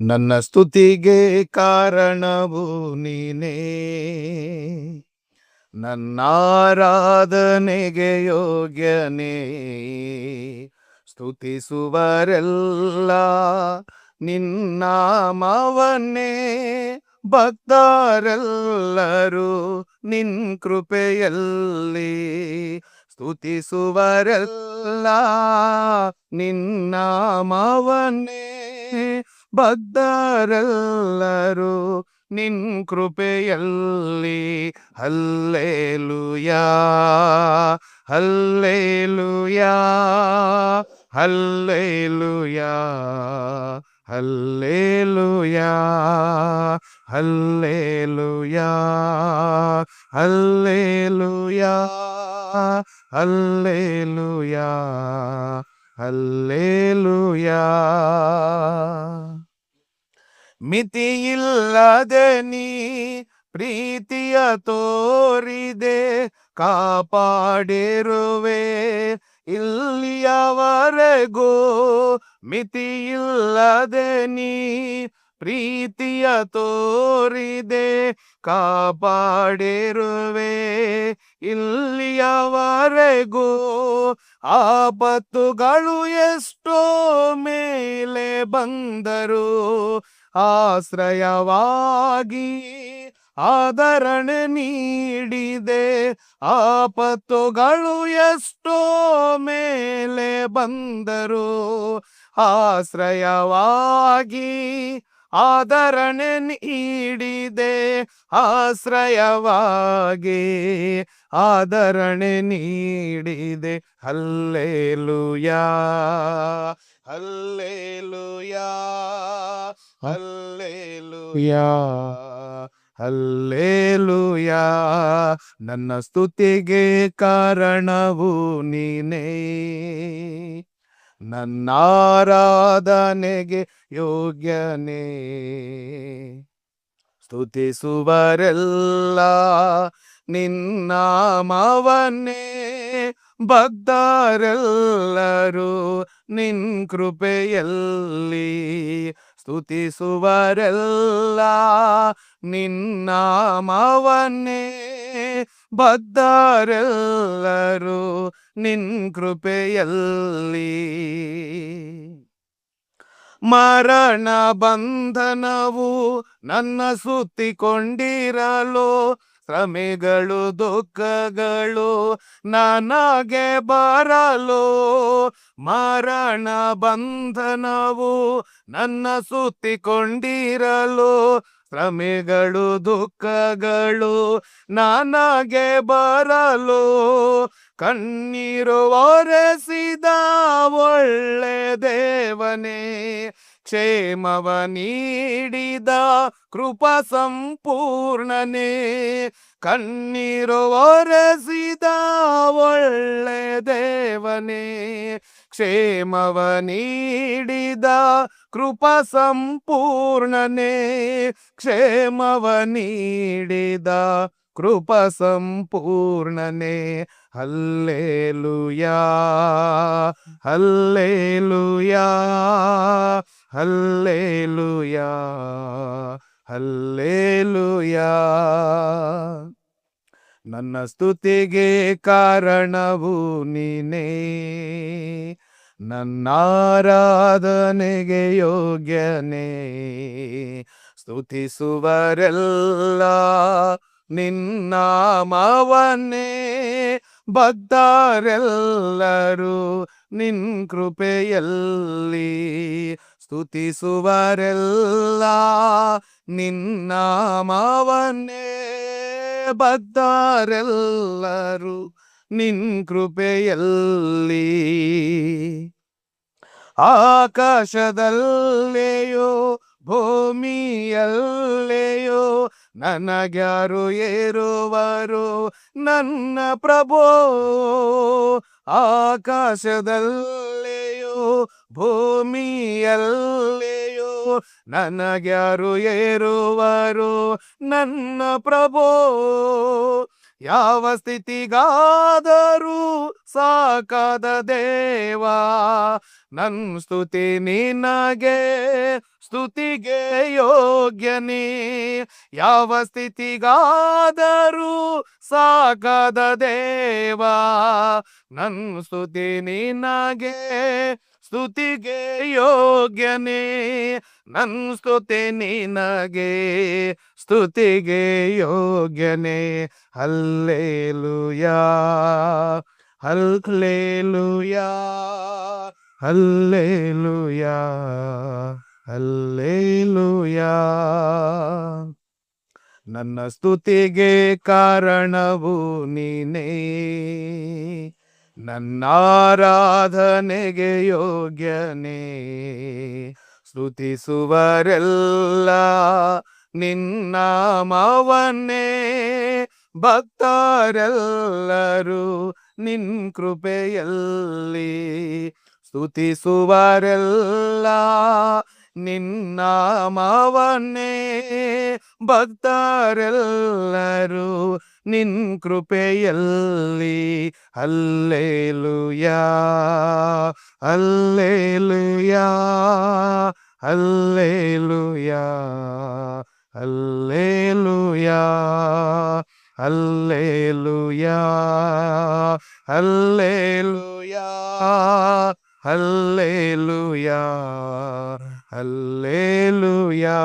ನನ್ನ ಸ್ತುತಿಗೆ ಕಾರಣವು ನೀನೇ, ನನ್ನಾರಾಧನೆಗೆ ಯೋಗ್ಯನೇ. ಸ್ತುತಿಸುವರೆಲ್ಲ ನಿನ್ನಾಮವನ್ನೇ, ಭಕ್ತರೆಲ್ಲರೂ ನಿನ್ ಕೃಪೆಯಲ್ಲಿ. ಸ್ತುತಿಸುವರೆಲ್ಲ ನಿನ್ನಾಮವನ್ನೇ, ಭಕ್ತರೆಲ್ಲರೂ ನಿನ್ ಕೃಪೆಯಲ್ಲಿ. ಹಲ್ಲೇಲೂಯಾ, ಹಲ್ಲೇಲೂಯಾ, ಹಲ್ಲೇಲೂಯಾ, ಹಲ್ಲೇಲೂಯಾ, ಹಲ್ಲೇಲೂಯಾ, ಹಲ್ಲೇಲೂಯಾ, ಹಲ್ಲೇಲೂಯಾ, ಹಲ್ಲೇಲೂಯಾ. ಮಿತಿಯಿಲ್ಲದೆ ನೀ ಪ್ರೀತಿಯ ತೋರಿದೆ, ಕಾಪಾಡಿರುವೆ ಇಲ್ಲಿಯವರೆಗೂ. ಮಿತಿಯಿಲ್ಲದೆ ನೀ ಪ್ರೀತಿಯ ತೋರಿದೆ, ಕಾಪಾಡಿರುವೆ ಇಲ್ಲಿಯವರೆಗೂ. ಆಪತ್ತುಗಳು ಎಷ್ಟೋ ಮೇಲೆ ಬಂದರು, ಆಶ್ರಯವಾಗಿ ಆದರಣೆ ನೀಡಿದೆ. ಆಪತ್ತುಗಳು ಎಷ್ಟೋ ಮೇಲೆ ಬಂದರು, ಆಶ್ರಯವಾಗಿ ಆದರಣೆ ನೀಡಿದೆ. ಆಶ್ರಯವಾಗಿ ಆದರಣೆ ನೀಡಿದೆ. ಹಲ್ಲೇಲೂಯಾ, ಹಲ್ಲೇಲೂಯಾ, ಹಲ್ಲೇಲೂಯಾ, ಹಲ್ಲೇಲೂಯಾ. ನನ್ನ ಸ್ತುತಿಗೆ ಕಾರಣವು ನೀನೇ, ನನ್ನಾರಾಧನೆಗೆ ಯೋಗ್ಯನೇ. ಸ್ತುತಿಸುವರೆಲ್ಲ ನಿನ್ನಾಮವನ್ನೇ, ಭಕ್ತರೆಲ್ಲರೂ ನಿನ್ ಕೃಪೆಯಲ್ಲಿ. ಸ್ತುತಿಸುವರೆಲ್ಲ ನಿನ್ನಾಮವನ್ನೇ, ಭಕ್ತರೆಲ್ಲರೂ ನಿನ್ ಕೃಪೆಯಲ್ಲಿ. ಮರಣ ಬಂಧನವು ನನ್ನ ಸುತ್ತಿಕೊಂಡಿರಲು, ಶ್ರಮೆಗಳು ದುಃಖಗಳು ನನಗೆ ಬರಲು. ಮರಣ ಬಂಧನವು ನನ್ನ ಸುತ್ತಿಕೊಂಡಿರಲು, ಶ್ರಮೆಗಳು ದುಃಖಗಳು ನನಗೆ ಬರಲು. ಕಣ್ಣೀರು ಒರೆಸಿದ ಒಳ್ಳೆ ದೇವನೇ, ಕ್ಷೇಮವ ನೀಡಿದ ಕೃಪಾ ಸಂಪೂರ್ಣನೇ. ಕಣ್ಣೀರು ಒರೆಸಿದ ಒಳ್ಳೆ ದೇವನೇ, ಕ್ಷೇಮವ ನೀಡಿದ ಕೃಪಾ ಸಂಪೂರ್ಣನೇ. ಕ್ಷೇಮವ ನೀಡಿದ ಕೃಪಾ ಸಂಪೂರ್ಣನೇ. ಹಲ್ಲೇಲೂಯಾ, ಹಲ್ಲೇಲೂಯಾ, ಹಲ್ಲೇಲೂಯಾ, ಹಲ್ಲೇಲೂಯಾ. ನನ್ನ ಸ್ತುತಿಗೆ ಕಾರಣವು ನೀನೇ, ನನ್ನಾರಾಧನೆಗೆ ಯೋಗ್ಯನೇ. ಸ್ತುತಿಸುವರೆಲ್ಲ ನಿನ್ನಾಮವನ್ನೇ, ಭಕ್ತರೆಲ್ಲರೂ ನಿನ್ ಕೃಪೆಯಲ್ಲಿ. ಸ್ತುತಿಸುವರೆಲ್ಲ ನಿನ್ನಾಮವನ್ನೇ, ಭಕ್ತರೆಲ್ಲರೂ ನಿನ್ ಕೃಪೆಯಲ್ಲಿ. ಆಕಾಶದಲ್ಲೆಯೋ ಭೂಮಿಯಲ್ಲೆಯೋ ನನಗ್ಯಾರು ಏರುವರು ನನ್ನ ಪ್ರಭೋ. ಆಕಾಶದಲ್ಲೆಯೋ ಭೂಮಿಯಲ್ಲೆಯೋ ನನಗ್ಯಾರು ಏರುವರು ನನ್ನ ಪ್ರಭೋ. ಯಾವ ಸ್ಥಿತಿಗಾದರೂ ಸಾಕಾದ ದೇವ ನನ್ ಸ್ತುತಿ ನಿನಗೆ ಸ್ತುತಿಗೆ ಯೋಗ್ಯನೇ. ಯಾವ ಸ್ಥಿತಿಗಾದರೂ ಸಾಕಾದ ದೇವ ನನ್ ಸ್ತುತಿ ನಿನಗೆ ಸ್ತುತಿಗೆ ಯೋಗ್ಯನೇ. ನನ್ ಸ್ತುತಿ ನಿನಗೆ ಸ್ತುತಿಗೆ ಯೋಗ್ಯನೇ. ಹಲ್ಲೇಲೂಯಾ ಹಲ್ಲೇಲೂಯಾ ಹಲ್ಲೇಲೂಯಾ ಹಲ್ಲೇಲೂಯಾ. ನನ್ನ ಸ್ತುತಿಗೆ ಕಾರಣವು ನೀನೇ, ನನ್ನ ಆರಾಧನೆಗೆ ಯೋಗ್ಯನೇ. ಸ್ತುತಿಸುವರೆಲ್ಲ ನಿನ್ನಾಮವನ್ನೇ, ಭಕ್ತರೆಲ್ಲರೂ ನಿನ್ ಕೃಪೆಯಲ್ಲಿ. ಸ್ತುತಿಸುವರೆಲ್ಲ ನಿನ್ನಾಮವನ್ನೇ, ಭಕ್ತರೆಲ್ಲರೂ ನಿನ್ ಕೃಪೆಯಲ್ಲಿ. ಹಲ್ಲೇಲೂಯಾ ಹಲ್ಲೇಲೂಯಾ ಹಲ್ಲೇಲೂಯಾ ಹಲ್ಲೇಲೂಯಾ ಹಲ್ಲೇಲೂಯಾ ಹಲ್ಲೇಲೂಯಾ ಹಲ್ಲೇಲೂಯಾ ಹಲ್ಲೇಲೂಯಾ.